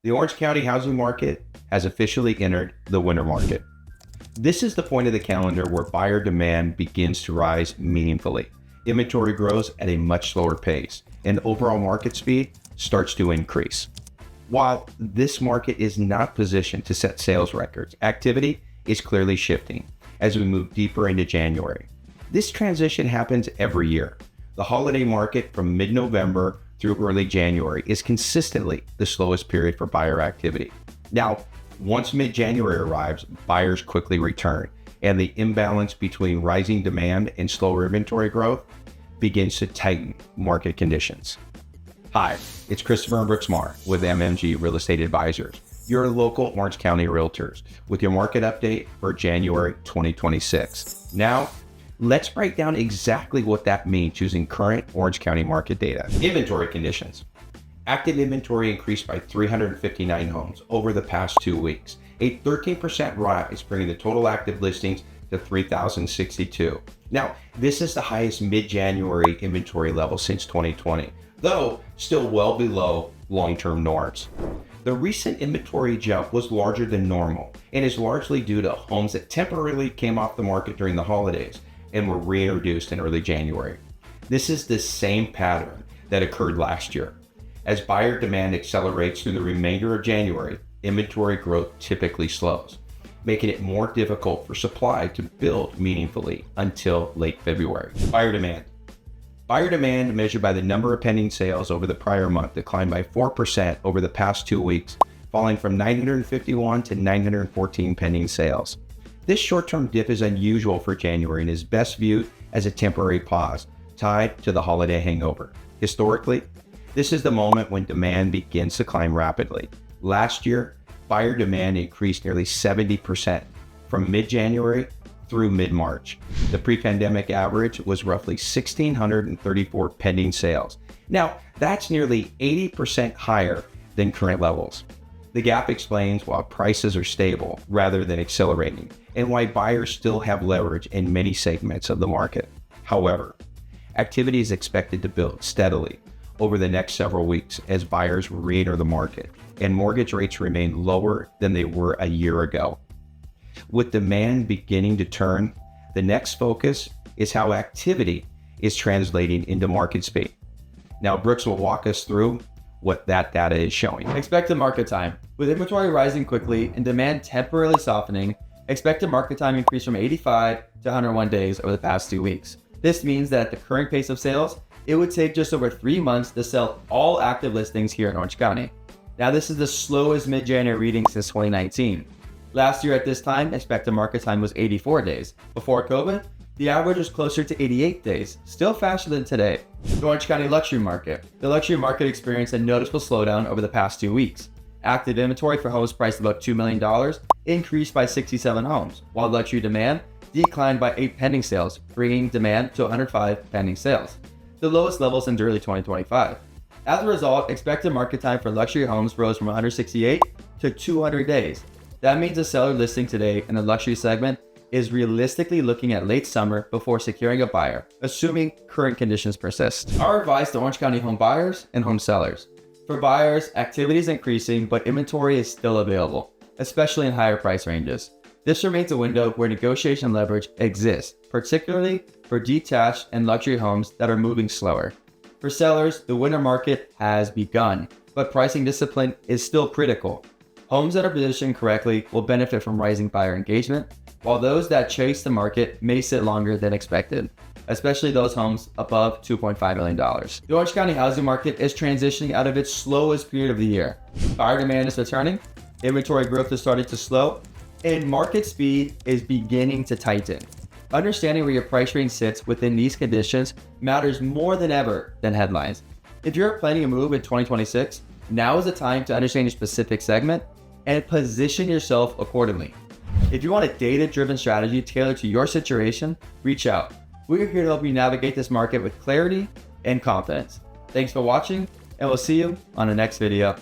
The Orange County housing market has officially entered the winter market. This is the point of the calendar where buyer demand begins to rise meaningfully. Inventory grows at a much slower pace, and overall market speed starts to increase. While this market is not positioned to set sales records, activity is clearly shifting as we move deeper into January. This transition happens every year. The holiday market from mid-November through early January is consistently the slowest period for buyer activity. Now, once mid-January arrives, buyers quickly return, and the imbalance between rising demand and slower inventory growth begins to tighten market conditions. Hi, it's Christopher and Broox Mahr with MMG Real Estate Advisors, your local Orange County realtors, with your market update for January 2026. Now, let's break down exactly what that means using current Orange County market data. Inventory conditions. Active inventory increased by 359 homes over the past 2 weeks, a 13% rise, bringing the total active listings to 3,062. Now, this is the highest mid-January inventory level since 2020, though still well below long-term norms. The recent inventory jump was larger than normal and is largely due to homes that temporarily came off the market during the holidays and were reintroduced in early January. This is the same pattern that occurred last year. As buyer demand accelerates through the remainder of January, inventory growth typically slows, making it more difficult for supply to build meaningfully until late February. Buyer demand. Buyer demand, measured by the number of pending sales over the prior month, declined by 4% over the past 2 weeks, falling from 951 to 914 pending sales. This short-term dip is unusual for January and is best viewed as a temporary pause tied to the holiday hangover. Historically, this is the moment when demand begins to climb rapidly. Last year, buyer demand increased nearly 70% from mid-January through mid-March. The pre-pandemic average was roughly 1,634 pending sales. Now, that's nearly 80% higher than current levels. The gap explains why prices are stable rather than accelerating, and why buyers still have leverage in many segments of the market. However, activity is expected to build steadily over the next several weeks as buyers re-enter the market and mortgage rates remain lower than they were a year ago. With demand beginning to turn, the next focus is how activity is translating into market speed. Now, Broox will walk us through what that data is showing. Expected market time. With inventory rising quickly and demand temporarily softening, expected market time increased from 85 to 101 days over the past 2 weeks. This means that at the current pace of sales, it would take just over 3 months to sell all active listings here in Orange County. Now, this is the slowest mid-January reading since 2019. Last year at this time, expected market time was 84 days. Before COVID, the average was closer to 88 days, still faster than today. The Orange County luxury market. The luxury market experienced a noticeable slowdown over the past 2 weeks. Active inventory for homes priced above $2 million increased by 67 homes, while luxury demand declined by 8 pending sales, bringing demand to 105 pending sales, the lowest level since early 2025. As a result, expected market time for luxury homes rose from 168 to 200 days. That means a seller listing today in the luxury segment is realistically looking at late summer before securing a buyer, assuming current conditions persist. Our advice to Orange County home buyers and home sellers. For buyers, activity is increasing, but inventory is still available, especially in higher price ranges. This remains a window where negotiation leverage exists, particularly for detached and luxury homes that are moving slower. For sellers, the winter market has begun, but pricing discipline is still critical. Homes that are positioned correctly will benefit from rising buyer engagement, while those that chase the market may sit longer than expected, especially those homes above $2.5 million. The Orange County housing market is transitioning out of its slowest period of the year. Buyer demand is returning, inventory growth is starting to slow, and market speed is beginning to tighten. Understanding where your price range sits within these conditions matters more than ever than headlines. If you're planning a move in 2026, now is the time to understand your specific segment and position yourself accordingly. If you want a data-driven strategy tailored to your situation, reach out. We're here to help you navigate this market with clarity and confidence. Thanks for watching, and we'll see you on the next video.